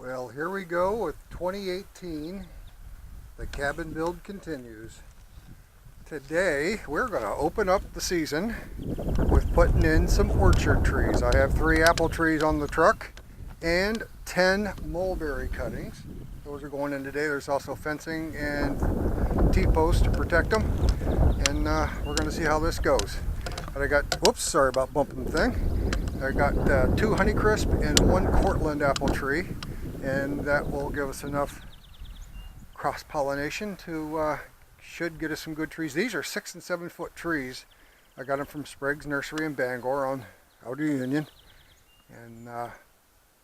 Well, here we go with 2018. The cabin build continues. Today we're going to open up the season with putting in some orchard trees. I have 3 apple trees on the truck and 10 mulberry cuttings. Those are going in today. There's also fencing and T-posts to protect them. And we're going to see how this goes. But I got, whoops, sorry about bumping the thing. I got 2 Honeycrisp and 1 Cortland apple tree. And that will give us enough cross-pollination to should get us some good trees. These are 6 and 7 foot trees. I got them from Sprague's Nursery in Bangor on Outer Union, and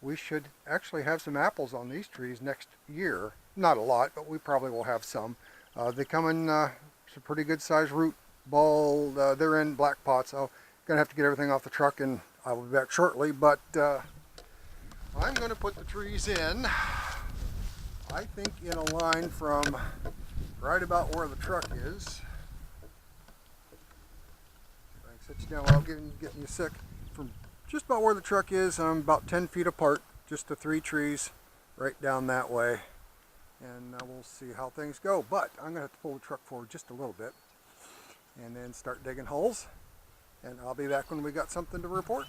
we should actually have some apples on these trees next year. Not a lot, but we probably will have some. They come in some pretty good sized root ball. They're in black pots. So I'm gonna have to get everything off the truck, and I will be back shortly. But I'm going to put the trees in, I think, in a line from right about where the truck is. I can sit you down without getting you sick. From just about where the truck is, I'm about 10 feet apart, just the 3 trees right down that way. And we'll see how things go. But I'm going to have to pull the truck forward just a little bit and then start digging holes. And I'll be back when we got something to report.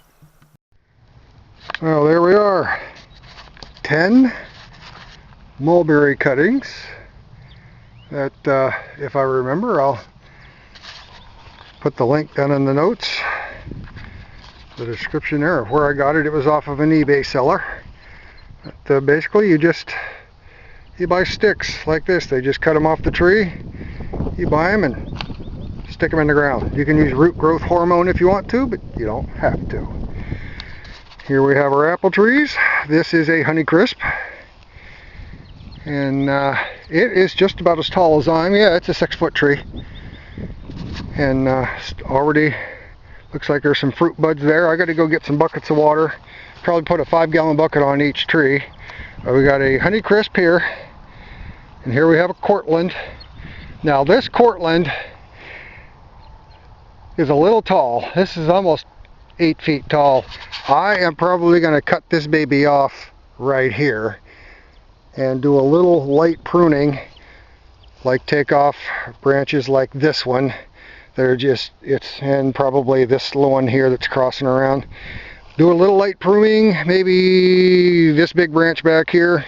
Well, there we are. 10 mulberry cuttings that, if I remember, I'll put the link down in the notes, the description there of where I got it. It was off of an eBay seller. But, basically, you buy sticks like this. They just cut them off the tree. You buy them and stick them in the ground. You can use root growth hormone if you want to, but you don't have to. Here we have our apple trees. This is a Honeycrisp, and it is just about as tall as I'm. Yeah, it's a 6 foot tree, and already looks like there's some fruit buds there. I got to go get some buckets of water. Probably put a 5-gallon bucket on each tree. We got a Honeycrisp here, and here we have a Cortland. Now this Cortland is a little tall. This is almost 8 feet tall. I am probably going to cut this baby off right here and do a little light pruning, like take off branches like this one. They're just, and probably this little one here that's crossing around. Do a little light pruning, maybe this big branch back here.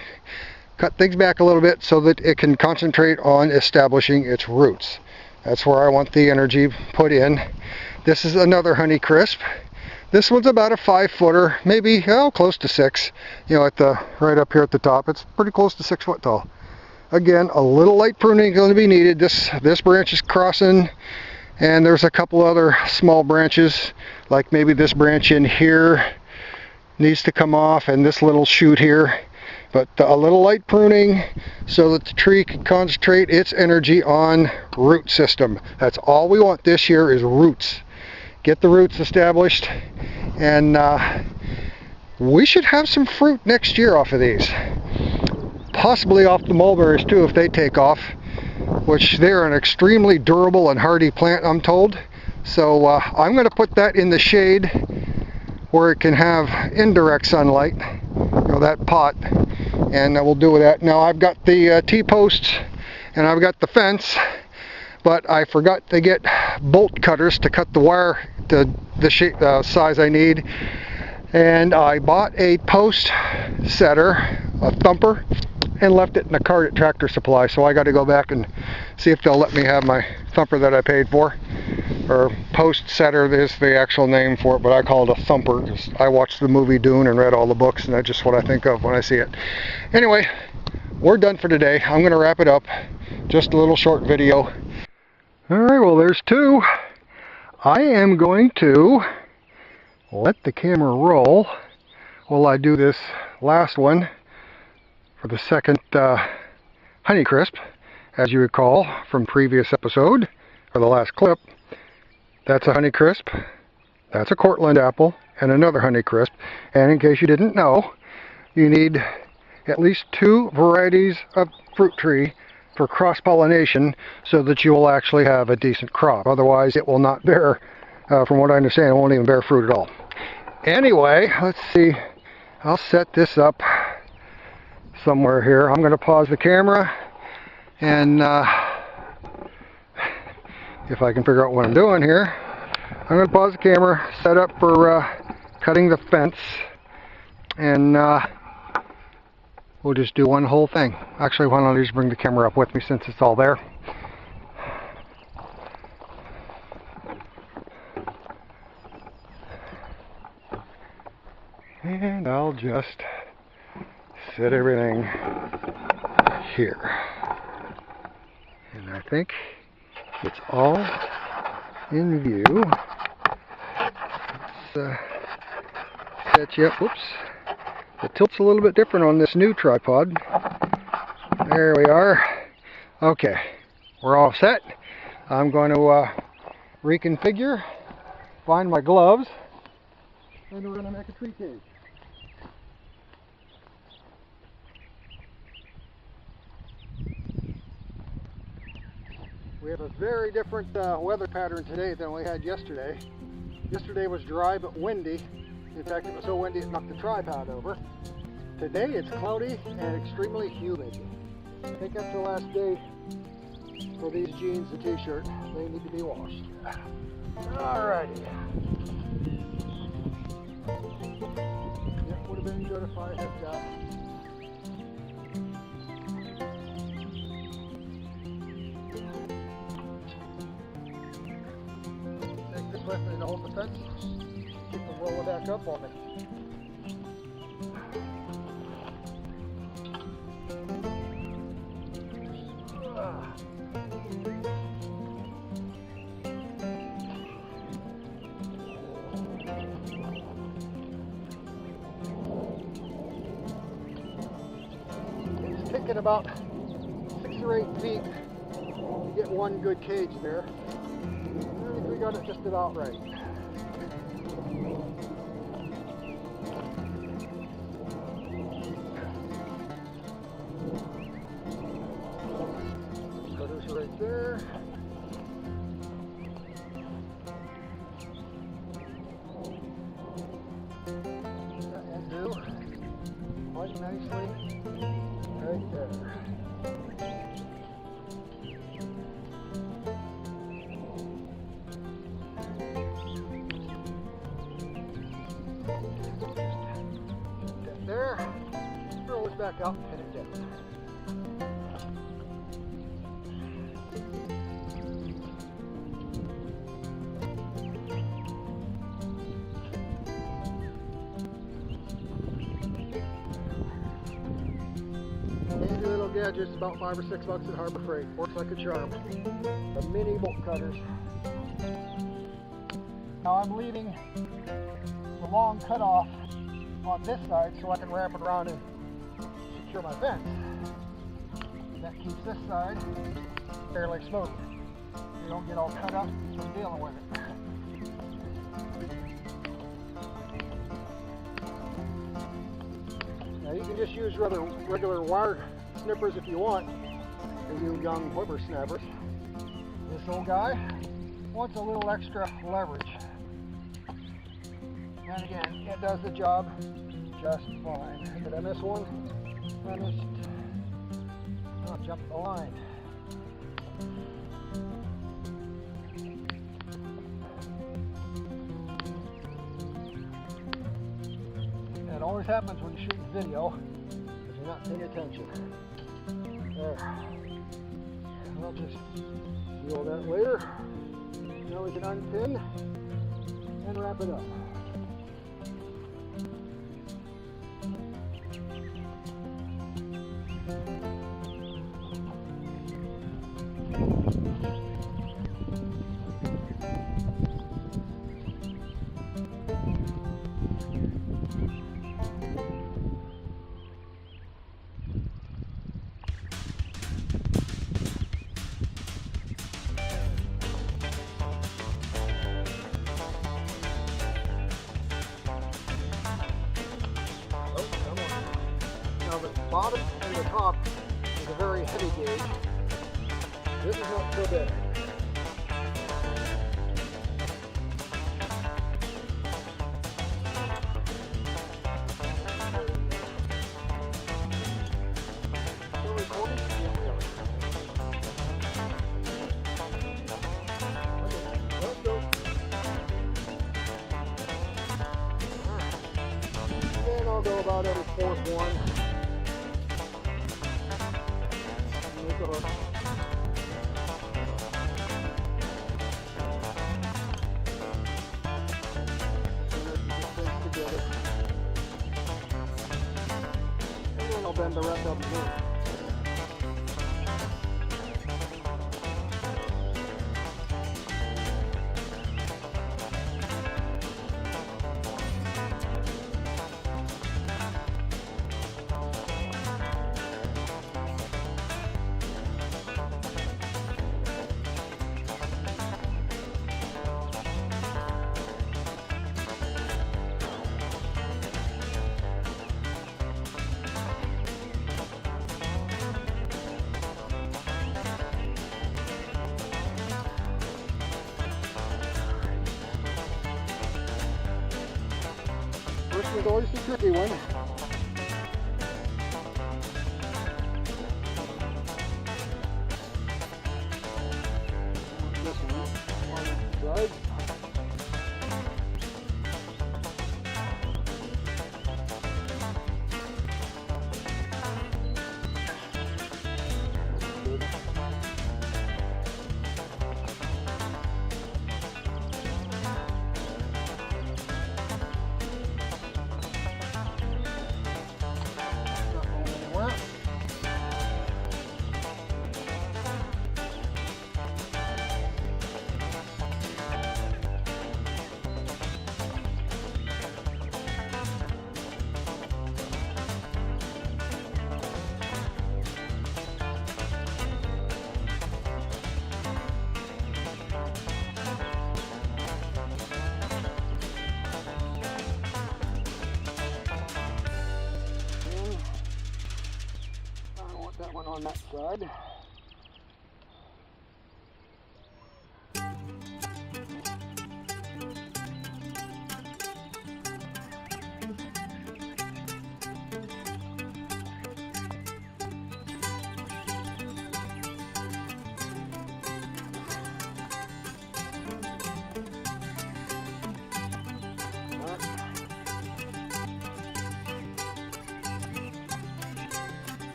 Cut things back a little bit so that it can concentrate on establishing its roots. That's where I want the energy put in. This is another Honeycrisp. This one's about a 5 footer, maybe close to 6. You know, right up here at the top, it's pretty close to 6 foot tall. Again, a little light pruning is going to be needed. This branch is crossing, and there's a couple other small branches, like maybe this branch in here needs to come off, and this little shoot here. But a little light pruning so that the tree can concentrate its energy on root system. That's all we want this year, is roots. Get the roots established, and we should have some fruit next year off of these. Possibly off the mulberries too, if they take off, which they're an extremely durable and hardy plant, I'm told. So I'm going to put that in the shade where it can have indirect sunlight, that pot, and we'll do that. Now I've got the T-posts and I've got the fence, but I forgot to get bolt cutters to cut the wire to the shape, size I need. And I bought a post setter, a thumper, and left it in the cart at Tractor Supply. So I got to go back and see if they'll let me have my thumper that I paid for. Or post setter is the actual name for it, but I call it a thumper. I watched the movie Dune and read all the books, and that's just what I think of when I see it. Anyway, we're done for today. I'm going to wrap it up. Just a little short video. Alright, well, there's 2. I am going to let the camera roll while I do this last one for the second Honeycrisp. As you recall from previous episode, or the last clip, that's a Honeycrisp, that's a Cortland apple, and another Honeycrisp. And in case you didn't know, you need at least 2 varieties of fruit tree for cross-pollination so that you will actually have a decent crop. Otherwise it will not bear, from what I understand, it won't even bear fruit at all. Anyway, let's see, I'll set this up somewhere here. I'm going to pause the camera and if I can figure out what I'm doing here, I'm going to pause the camera, set up for cutting the fence, and we'll just do one whole thing. Actually, why don't I just bring the camera up with me since it's all there. And I'll just set everything here. And I think it's all in view. Let's set you up. Whoops. The tilt's a little bit different on this new tripod. There we are. Okay, we're all set. I'm going to reconfigure, find my gloves, and we're going to make a tree cage. We have a very different weather pattern today than we had yesterday. Yesterday was dry but windy. In fact, it was so windy it knocked the tripod over. Today it's cloudy and extremely humid. I think that's the last day for these jeans and t-shirt. They need to be washed. Alrighty. It would have been good if I had to hold the fence, keep the roller back up on me. It's taken about 6 or 8 feet to get one good cage there. I think we got it just about right. Cutters right there. That will do quite nicely right there. There, throw this back out and pin it down. Handy little gadgets, about $5 or $6 at Harbor Freight. Works like a charm. The mini bolt cutters. Now I'm leaving the long cutoff on this side so I can wrap it around and secure my fence. And that keeps this side fairly smooth. You don't get all cut up from dealing with it. Now you can just use regular wire snippers if you want, for you young whippersnappers. This old guy wants a little extra leverage. And again, it does the job just fine. Did I miss one? I missed. Oh, I jumped the line. That always happens when you shoot video, if you're not paying attention. There. I'll just deal with that later. Now we can unpin and wrap it up. Now the bottom and the top is a very heavy gauge. This is not so bad. I'll go about every fourth one. Make a hook. And then I'll bend the rest of them here. First one's always the tricky one. This one on the side. That one on that side.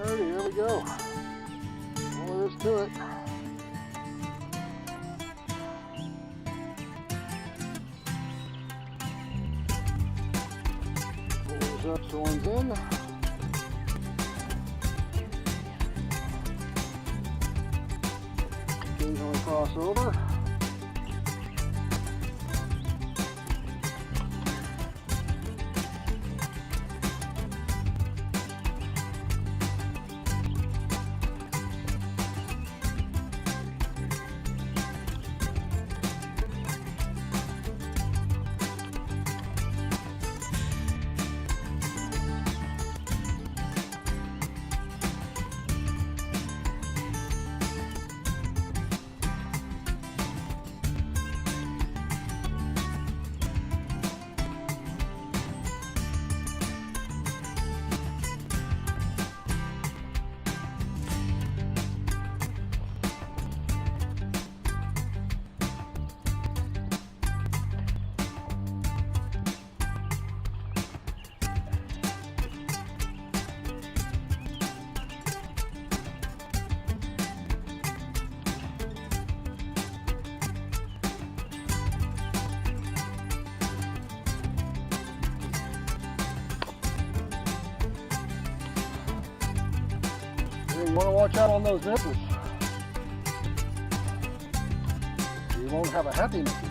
Alrighty, here we go. All there is to it. Pull those up so one's in. Occasionally cross over. You want to watch out on those nipples. You won't have a happy nipple.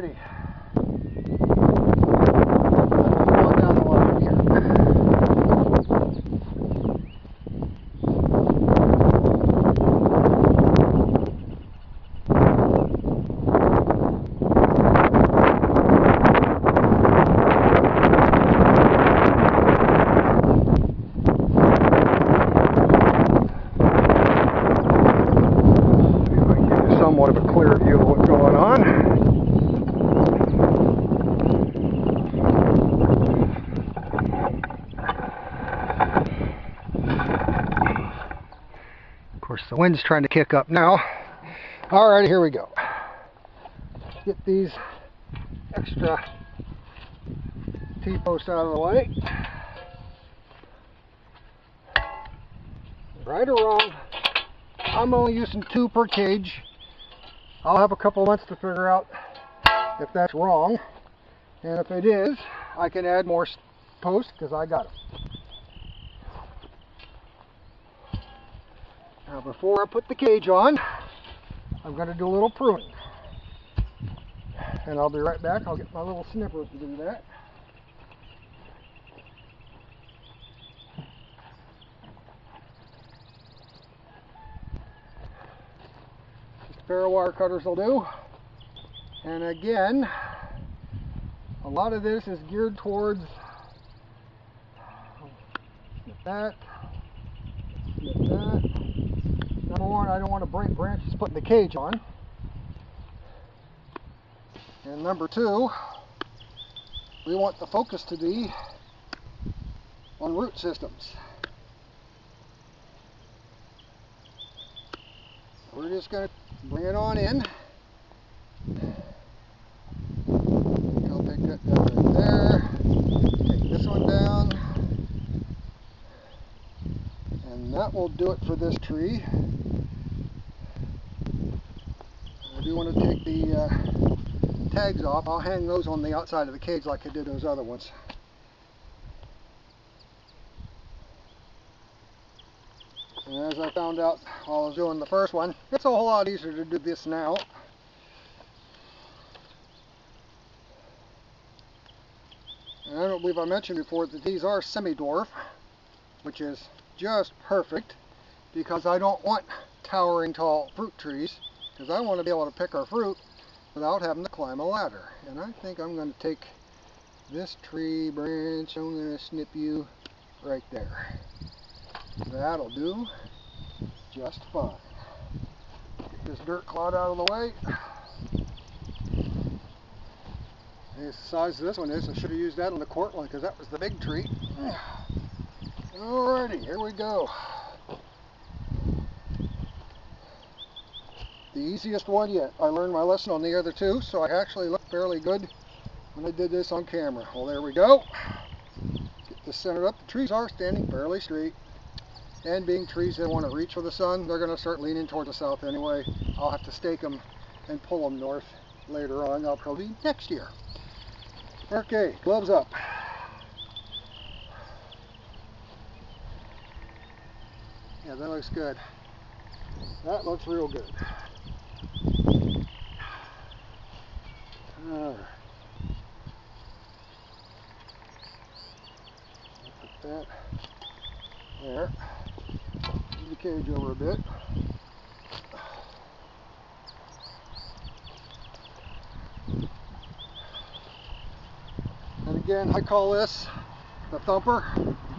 Alrighty. Go down the line here. Somewhat of a clear view of what's going on. Of course, the wind's trying to kick up now. Alright, here we go. Get these extra T-posts out of the way. Right or wrong, I'm only using 2 per cage. I'll have a couple months to figure out if that's wrong, and if it is, I can add more posts because I got them. Now before I put the cage on, I'm going to do a little pruning, and I'll be right back. I'll get my little snipper to do that. Pair of wire cutters will do. And again, a lot of this is geared towards snip that, snip that. Number one, I don't want to break branches putting the cage on. And number two, we want the focus to be on root systems. We're just going to bring it on in. I'll take that down right there. Take this one down. And that will do it for this tree. I do want to take the tags off. I'll hang those on the outside of the cage like I did those other ones. And as I found out while I was doing the first one, it's a whole lot easier to do this now. And I don't believe I mentioned before that these are semi-dwarf, which is just perfect because I don't want towering tall fruit trees, because I want to be able to pick our fruit without having to climb a ladder. And I think I'm going to take this tree branch, I'm going to snip you right there. That'll do just fine. Get this dirt clod out of the way. And the size of this one is, I should have used that on the quart one because that was the big tree. Alrighty, here we go. The easiest one yet. I learned my lesson on the other two, so I actually looked fairly good when I did this on camera. Well, there we go. Get this centered up. The trees are standing fairly straight. And being trees that want to reach for the sun, they're going to start leaning toward the south anyway. I'll have to stake them and pull them north later on. That'll probably be next year. Okay, gloves up. Yeah, that looks good. That looks real good. Alright. Put that there. Move the cage over a bit. And again, I call this the thumper.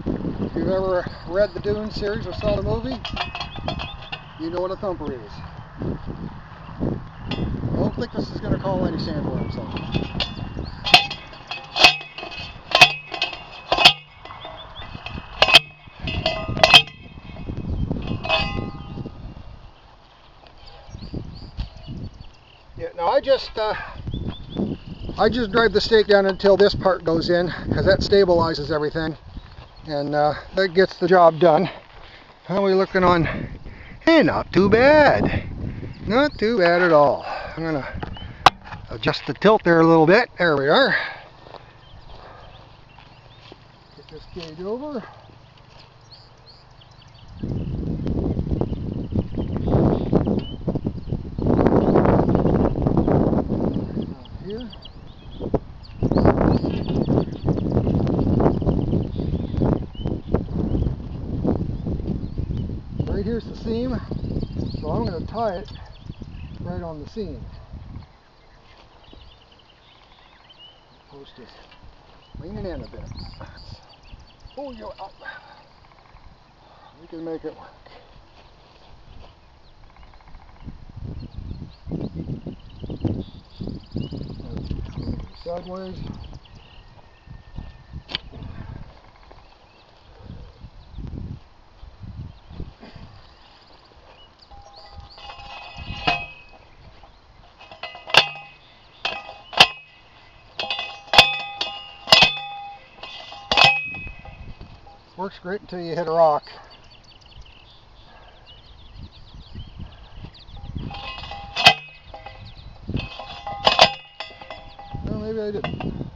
If you've ever read the Dune series or saw the movie, you know what a thumper is. I don't think this is going to call any sandworms though. Yeah, now I just drive the stake down until this part goes in, because that stabilizes everything, and that gets the job done. How are we looking on? Hey, not too bad. Not too bad at all. I'm going to adjust the tilt there a little bit. There we are. Get this cage over. Here. So I'm going to tie it right on the seam. Post is leaning in a bit. Oh, you! We can make it work. Sideways. Works great until you hit a rock. Well, maybe I didn't.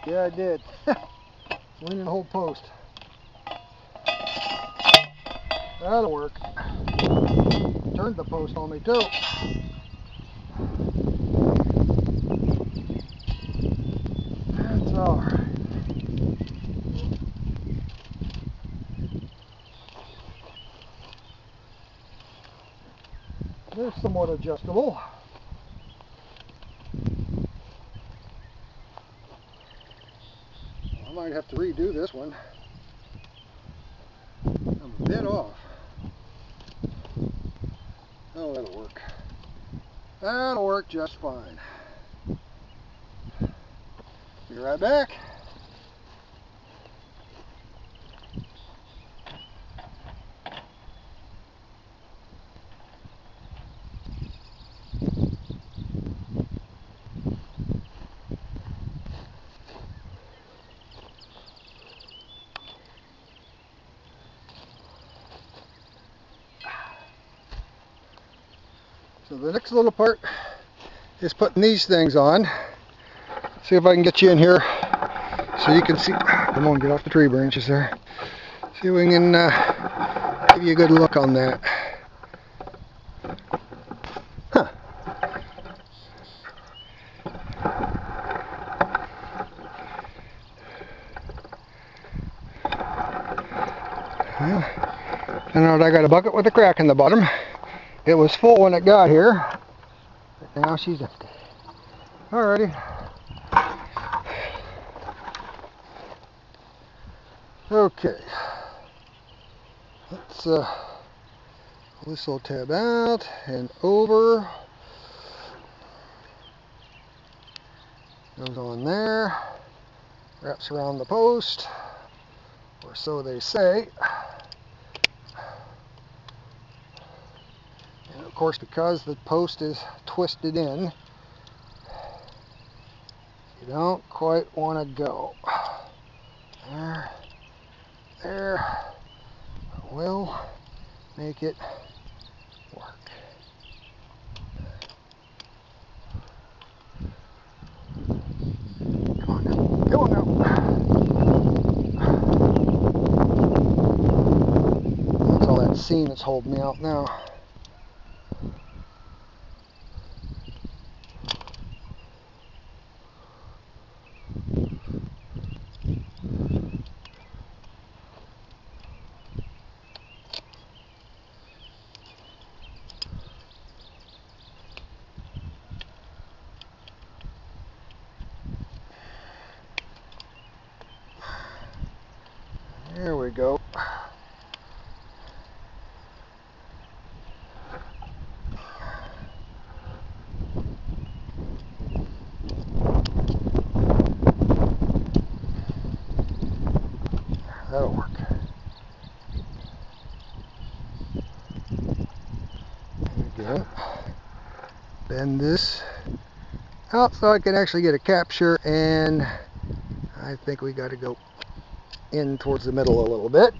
Yeah, I did. Leaning the whole post. That'll work. Turned the post on me too. That's alright. They're somewhat adjustable. I might have to redo this one. I'm a bit off. Oh, that'll work. That'll work just fine. Be right back. So the next little part is putting these things on. See if I can get you in here so you can see. Come on, get off the tree branches there. See if we can give you a good look on that. Huh. Well, I know I got a bucket with a crack in the bottom. It was full when it got here, but now she's empty. Alrighty. Okay. Let's pull this little tab out and over. Goes on there. Wraps around the post, or so they say. And of course, because the post is twisted in, you don't quite want to go. There. There. We'll make it work. Come on now. Come on now. That's all that seam that's holding me out now. There we go. That'll work. There we go. Bend this out so I can actually get a capture, and I think we got to go in towards the middle a little bit.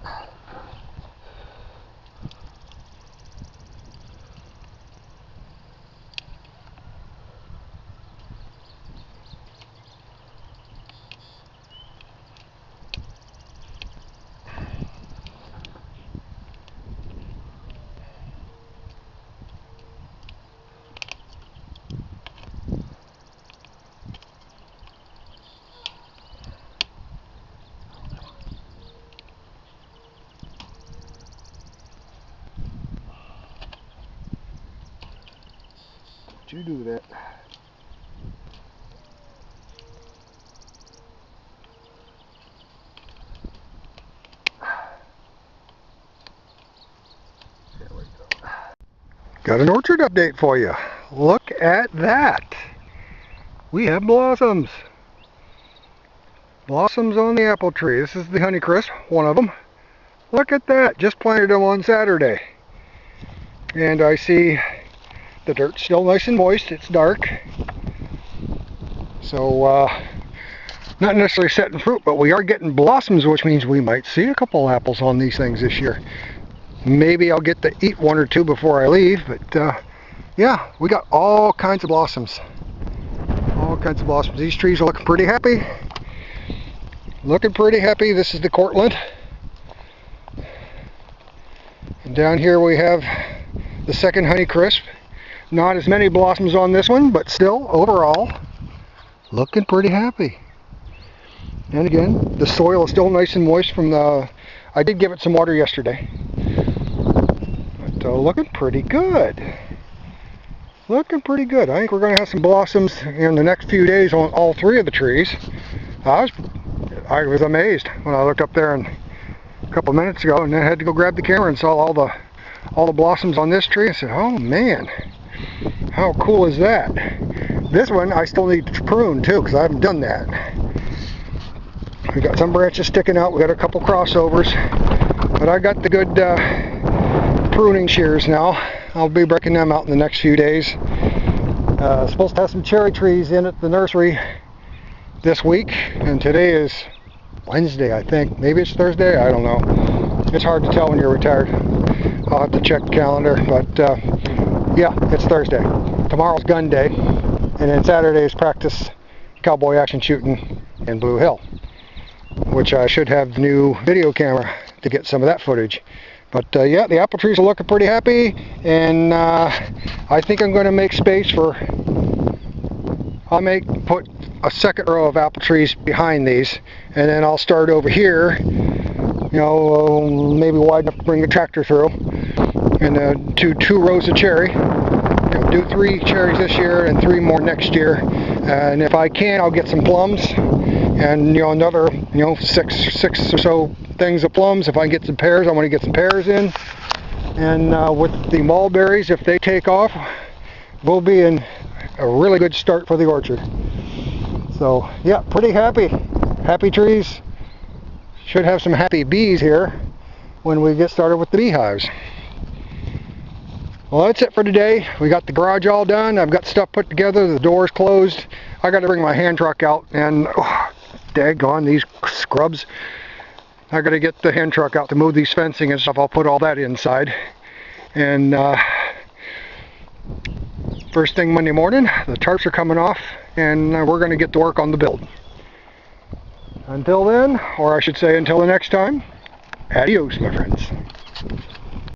Don't you do that. There we go. Got an orchard update for you. Look at that. We have blossoms. Blossoms on the apple tree. This is the Honeycrisp, one of them. Look at that. Just planted them on Saturday. And I see the dirt's still nice and moist. It's dark. So, not necessarily setting fruit, but we are getting blossoms, which means we might see a couple apples on these things this year. Maybe I'll get to eat one or two before I leave, but yeah, we got all kinds of blossoms. All kinds of blossoms. These trees are looking pretty happy. Looking pretty happy. This is the Cortland. And down here we have the second Honeycrisp. Not as many blossoms on this one, but still, overall, looking pretty happy. And again, the soil is still nice and moist from the... I did give it some water yesterday. But looking pretty good. Looking pretty good. I think we're going to have some blossoms in the next few days on all three of the trees. I was amazed when I looked up there a couple minutes ago, and then I had to go grab the camera and saw all the blossoms on this tree. I said, oh man, how cool is that? This one I still need to prune too, because I haven't done that. We got some branches sticking out. We got a couple crossovers, but I got the good pruning shears now. I'll be breaking them out in the next few days. Supposed to have some cherry trees in at the nursery this week, and today is Wednesday, I think. Maybe it's Thursday, I don't know. It's hard to tell when you're retired. I'll have to check the calendar, but yeah, it's Thursday. Tomorrow's gun day, and then Saturday is practice cowboy action shooting in Blue Hill, which I should have the new video camera to get some of that footage. But yeah, the apple trees are looking pretty happy, and I think I'm going to make space for... put a second row of apple trees behind these, and then I'll start over here, you know, maybe wide enough to bring the tractor through, and two rows of cherry. Do 3 cherries this year and 3 more next year, and if I can, I'll get some plums, and you know, another, you know, six or so things of plums. If I can get some pears, I want to get some pears in, and with the mulberries, if they take off, we'll be in a really good start for the orchard. So yeah, pretty happy. Happy trees. Should have some happy bees here when we get started with the beehives. Well, that's it for today. We got the garage all done. I've got stuff put together. The door's closed. I got to bring my hand truck out, and daggone these scrubs. I got to get the hand truck out to move these fencing and stuff. I'll put all that inside. And first thing Monday morning, the tarps are coming off, and we're going to get to work on the build. Until then, or I should say until the next time, adios, my friends.